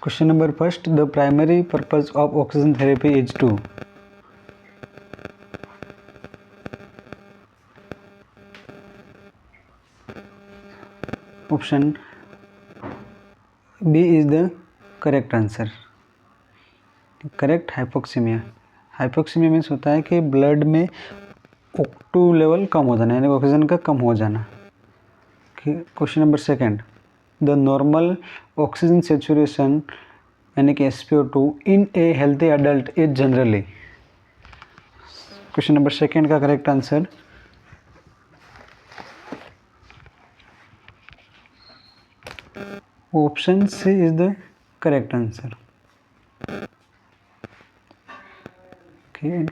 Question number first, the primary purpose of oxygen therapy is to. Option B is the correct answer. Correct hypoxaemia. Hypoxaemia means होता है कि blood में O2 level कम हो जाना, यानी oxygen का कम हो जाना. Question number second, the normal oxygen saturation यानी कि SpO2 in a healthy adult is generally. Question number second का correct answer option C is the correct answer.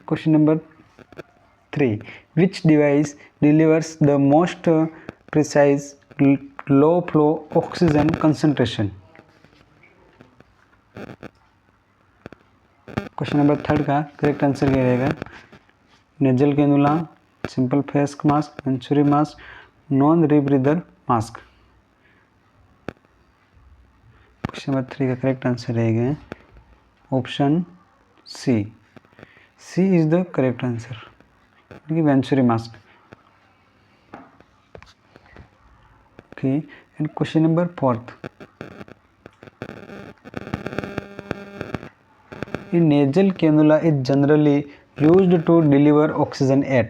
Question number 3, which device delivers the most precise low flow oxygen concentration? Question number third का correct answer क्या रहेगा? Nasal cannula, simple face mask, venturi mask, non rebreather mask. Question number 3 का correct answer रहेगा option C. C is the correct answer, venturi mask. Okay, and question number 4, in nasal cannula is generally used to deliver oxygen at.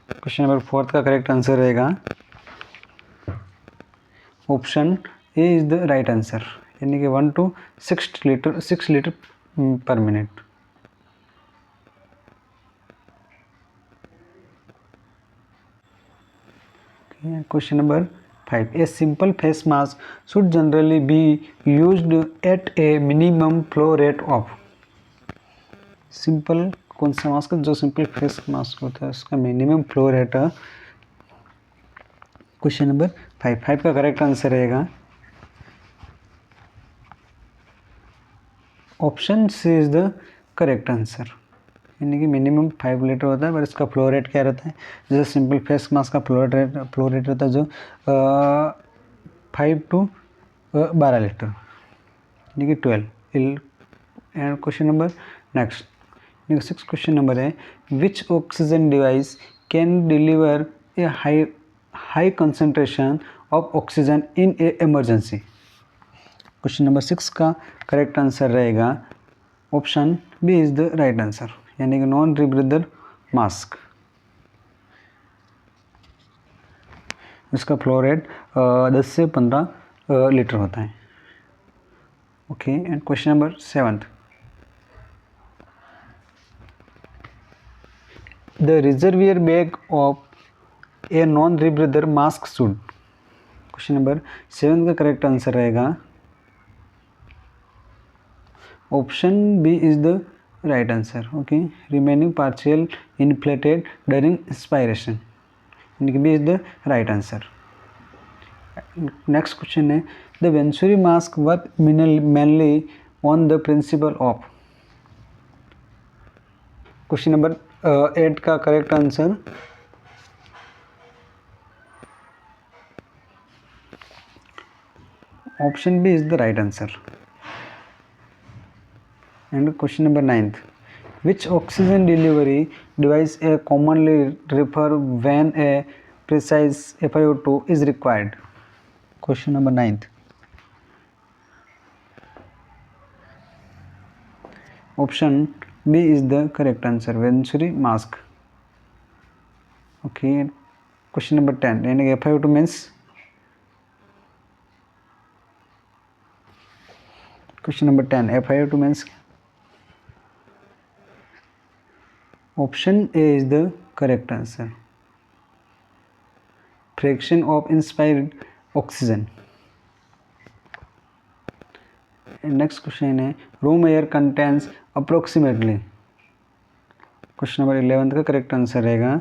Question number 4 का correct answer रहेगा option A is the right answer, यानी कि 1 to 6 litre पर minute. Question number 5, a simple face mask should generally be used at a minimum flow rate of. Simple कौन सा mask, जो simple face mask होता है उसका minimum flow rate. Question number 5 का करेक्ट आंसर रहेगा option C is the correct answer, यानी कि मिनिमम 5 लीटर होता है, पर इसका फ्लो रेट क्या रहता है? जैसे सिंपल फेस मास्क का फ्लो रेट रहता है जो 5 to 12 लीटर, यानी कि 12. And question number next 6 question number है, which oxygen device can deliver a high concentration of oxygen in a emergency. Question number 6 का करेक्ट आंसर रहेगा option B is the right answer, यानी कि non rebreather mask. इसका flow rate 10 से 15 litre होता है. Okay, and question number 7, the reservoir bag of a non rebreather mask should. Question number 7 का correct answer रहेगा option B is the right answer. Okay, remaining partial inflated during inspiration, यानी कि B is the right answer. Next question है, the venturi mask work mainly on the principle of. Question number 8 का correct answer option B is the right answer. And question number 9, which oxygen delivery device a commonly refer when a precise FiO2 is required. Question number 9, option B is the correct answer, Venturi mask. Okay, question number 10, and FiO2 means. Question number 10, FiO2 means. Option A is the correct answer, fraction of inspired oxygen. And next question है, room air contains approximately. Question number 11 का correct answer रहेगा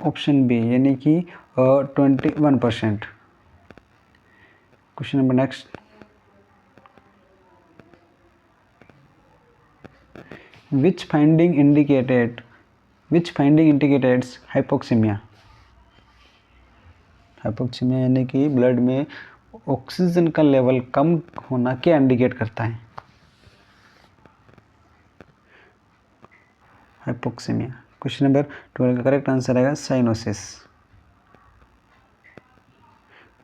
option B, यानी कि 21%. Question number next, which finding indicates hypoxemia. Hypoxaemia यानी कि blood में oxygen का level कम होना क्या इंडिकेट करता है? हाइपोक्सीमिया। क्वेश्चन नंबर 12 का करेक्ट आंसर आएगा cyanosis.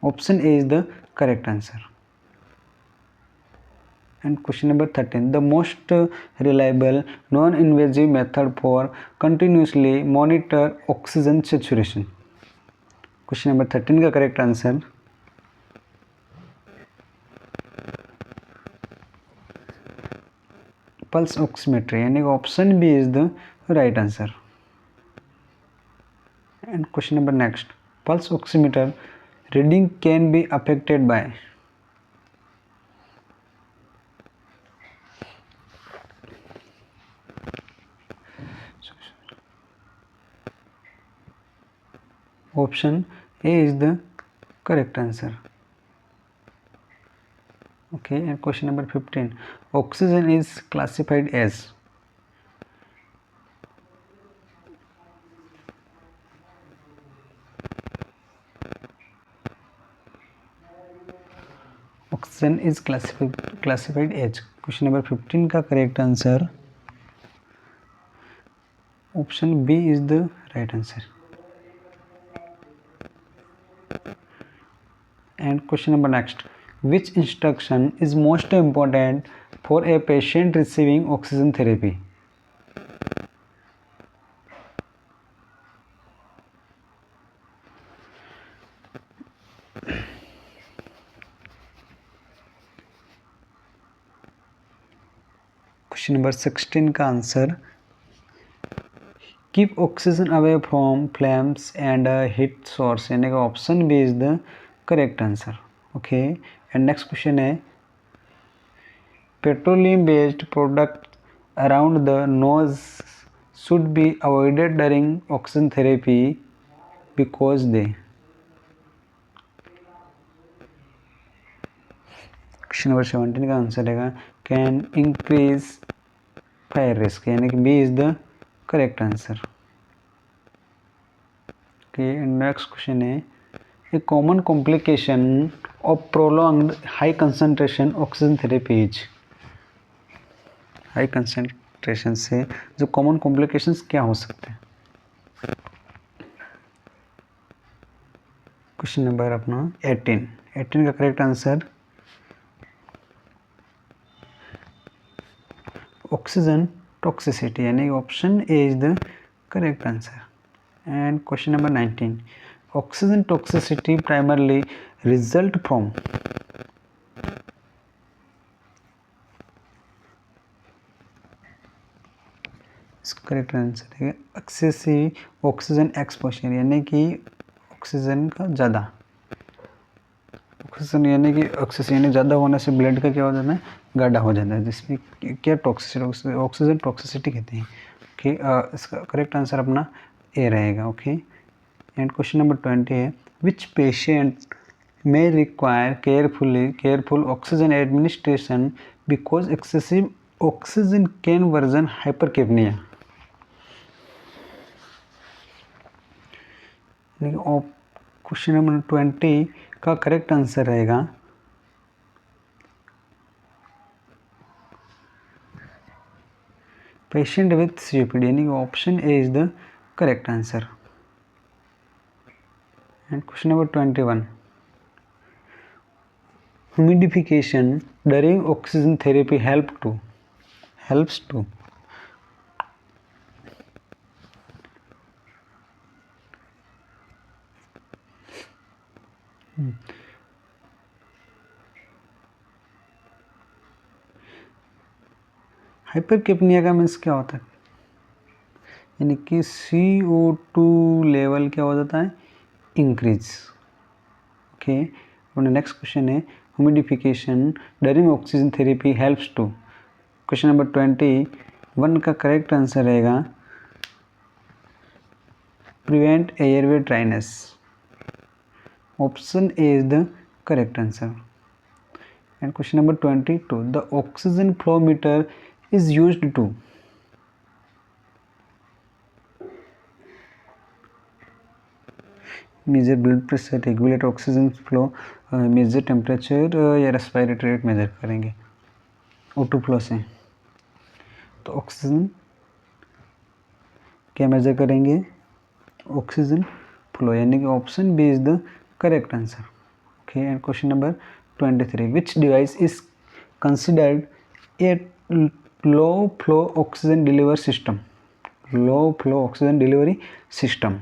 Option A is the correct answer. And question number 13, the most reliable non invasive method for continuously monitor oxygen saturation. Question number 13 का correct answer pulse oximetry यानी option B is the right answer. And question number next, pulse oximeter reading can be affected by. Option A is the correct answer. Okay, and question number 15, oxygen is classified as. Oxygen is classified as. Question number 15 का correct answer option B is the right answer. And question number next, which instruction is most important for a patient receiving oxygen therapy? Question number 16 का answer, keep oxygen away from flames and heat source यानी कि option B is the correct answer. Okay, and next question है, petroleum based product around the nose should be avoided during oxygen therapy because they. Question number 17 का answer रहेगा can increase fire risk यानी कि B is the correct answer. Okay, next question है, a common complication of prolonged high concentration oxygen therapy is. High concentration से जो common complications क्या हो सकते हैं? क्वेश्चन नंबर अपना 18 का करेक्ट आंसर ऑक्सीजन टॉक्सिसिटी यानी option A is the correct answer. And question number 19, oxygen toxicity primarily result from. Correct answer है एक्सेसिव ऑक्सीजन एक्सपोजर यानी कि ऑक्सीजन का ज़्यादा ऑक्सीजन यानी कि ऑक्सीजन यानी ज़्यादा होने से ब्लड का क्या हो जाता है, गाढ़ा हो जाता है, जिसमें क्या टॉक्सिसिटी ऑक्सीजन टॉक्सिसिटी कहते हैं. ओके, इसका करेक्ट आंसर अपना ए रहेगा. ओके, एंड क्वेश्चन नंबर 20 है, विच patient may require careful oxygen administration because excessive oxygen can worsen hypercapnia. Question number 20 का करेक्ट आंसर रहेगा पेशेंट विथ सीओपीडी यानी option A is the correct answer. And question number 21, humidification during oxygen therapy helps to. हाइपरकेपनिया का means क्या होता है, यानी कि CO2 level क्या हो जाता है, इंक्रीज. ओके, अपना नेक्स्ट क्वेश्चन है, humidification during oxygen therapy helps to. Question number 21 का करेक्ट आंसर रहेगा prevent airway dryness. Option A is the correct answer. And question number 22, the oxygen flow meter is used to. Measure blood pressure, regulate oxygen flow, measure temperature या respiratory rate measure करेंगे O2 flow से। तो oxygen क्या major करेंगे? Oxygen flow, यानी कि option B is the correct answer. Okay, and question number 23, which device is considered a low flow oxygen deliver system? Low flow oxygen delivery system.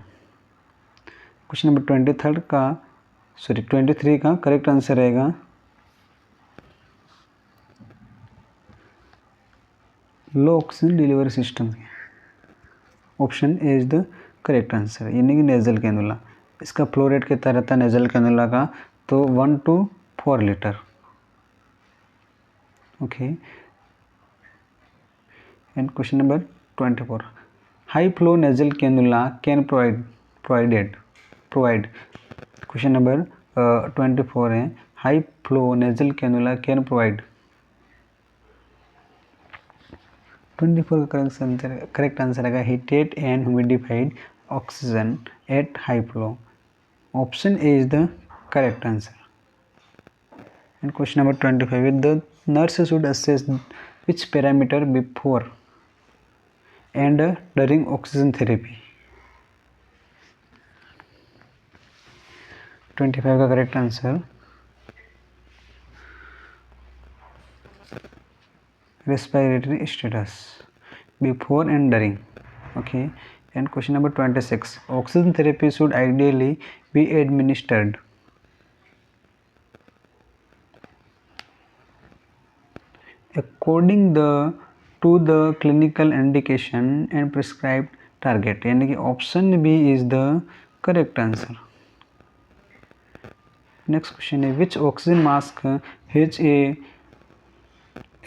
Question number 23 का correct answer रहेगा low oxygen delivery system. Option A is the correct answer, यानी कि nasal cannula. इसका flow rate कितना रहता है nasal cannula का? तो 1 to 4 litre. Okay, and question number 24, high flow nasal cannula can provide. Question number 24 है, high flow nasal cannula can provide. 24 का करेक्ट आंसर है heated and humidified oxygen at high flow. Option A is the correct answer. And question number 25, the nurse should assess which parameter before and during oxygen therapy? 25 का correct answer respiratory status before and during. Okay, and question number 26, oxygen therapy should ideally be administered according to the clinical indication and prescribed target, यानी कि option B is the correct answer. Next question है, which oxygen mask has a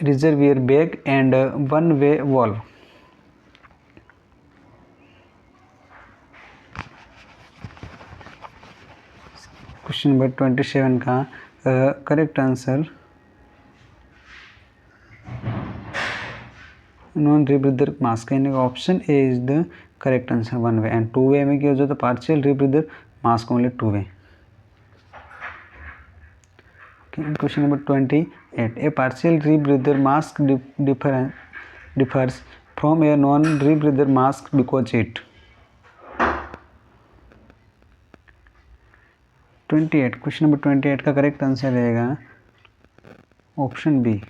reservoir bag and one way valve? Question number 27 का correct answer non rebreather mask, यानी option A is the correct answer, one way. And two way में क्या हो जाता है? Partial rebreather mask only two way. Question number 28, a partial rebreather mask differs from a non rebreather mask because it. 28, question number 28 का correct answer रहेगा option B,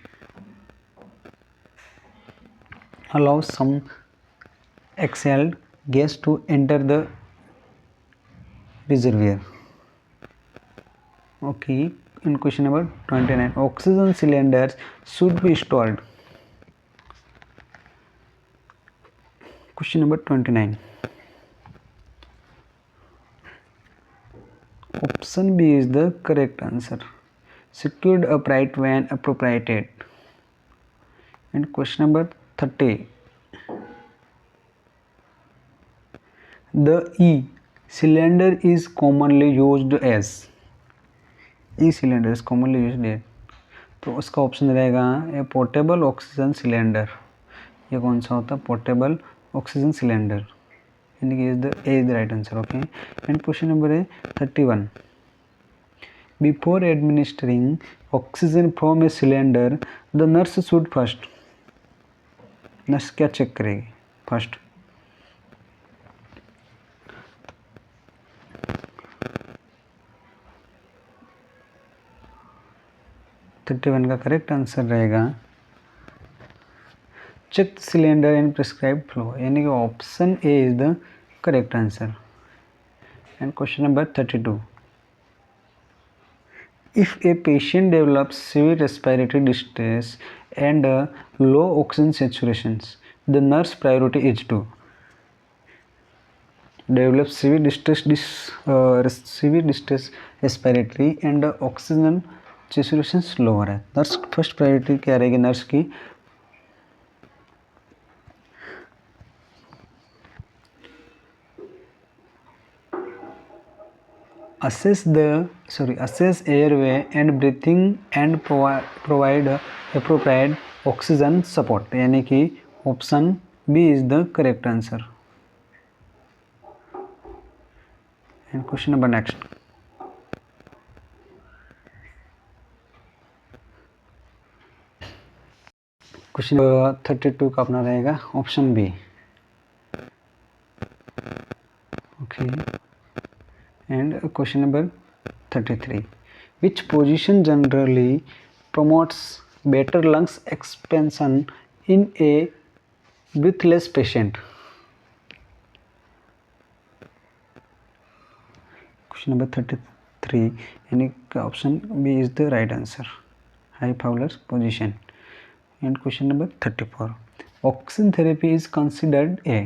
allow some exhaled gas to enter the reservoir. Okay, in question number 29, oxygen cylinders should be stored. Question number 29, option B is the correct answer, secured upright when appropriated. And question number 30, the E cylinder is commonly used as। E cylinder is commonly used as, तो उसका option रहेगा ए portable oxygen cylinder. ये कौन सा होता है? Portable oxygen cylinder, यानी कि is the right answer. Okay, and question number है 31, before administering oxygen from a cylinder the nurse should first. Nurse क्या चेक करेगी फर्स्ट? वन का करेक्ट आंसर रहेगा check cylinder and prescribe flow, यानी कि option A is the correct answer. And question number 32, if a patient develops severe respiratory distress and low oxygen saturation the nurse priority is to. Develop severe distress respiratory and oxygen saturation lower है, nurse first priority क्या रहेगी nurse की? assess airway and breathing and provide appropriate oxygen support, यानी कि option B is the correct answer. And question number next, question 32 का अपना रहेगा option B. Okay, and question number 33, which position generally promotes better lungs expansion in a breathless patient? Question number 33, and option B is the right answer, high Fowler's position. And question number 34, oxygen therapy is considered a,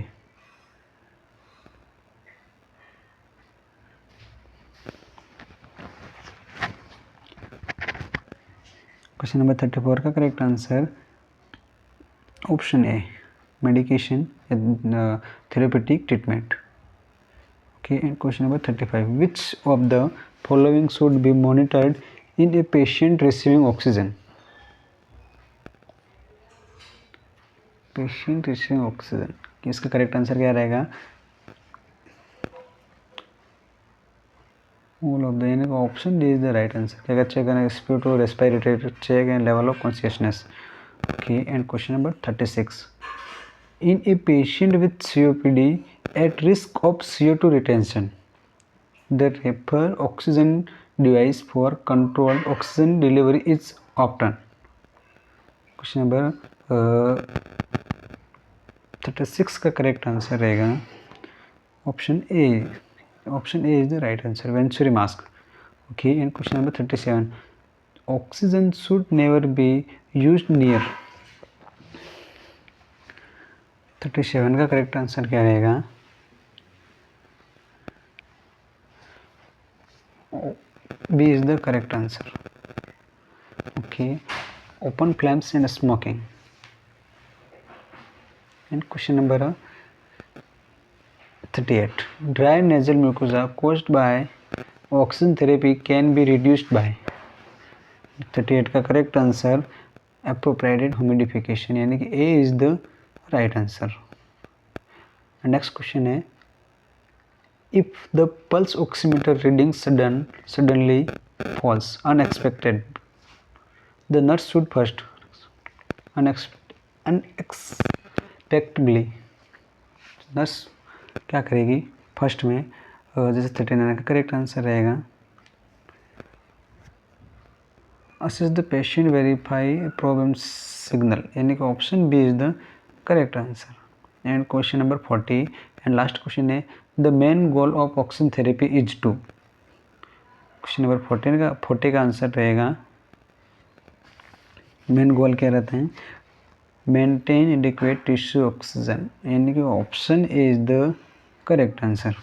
question number 34 का correct answer option A, medication therapeutic treatment. Okay, and question number 35, which of the following should be monitored in a patient receiving oxygen? Patient receiving oxygen, इसका correct answer क्या रहेगा? All of the, यानी option D is the right answer. क्या check करना, respiratory, respiratory check and level of consciousness. Okay, and question number 36, in a patient with COPD at risk of CO2 retention, the refer oxygen device for controlled oxygen delivery is often. Question number 36 का correct answer रहेगा option A. Option A is the right answer, venturi mask. Okay, and question number 37, oxygen should never be used near. 37 का correct answer क्या रहेगा? B is the correct answer. Okay, open flames and smoking. And question number 38, dry nasal mucosa caused by oxygen therapy can be reduced by। 38 का correct answer appropriate humidification, यानी कि A is the right answer. Next question है, if the pulse oximeter reading suddenly falls unexpected, the nurse should first unexpectedly, nurse क्या करेगी first में? जैसे 39 का correct answer रहेगा assess the patient, verify problem signal, यानी कि option B is the correct answer. And question number 40 and last question है, the main goal of oxygen therapy is to. Question number 40 का answer रहेगा, main goal क्या रहता है? Maintain adequate tissue oxygen, यानी कि option A is the correct answer.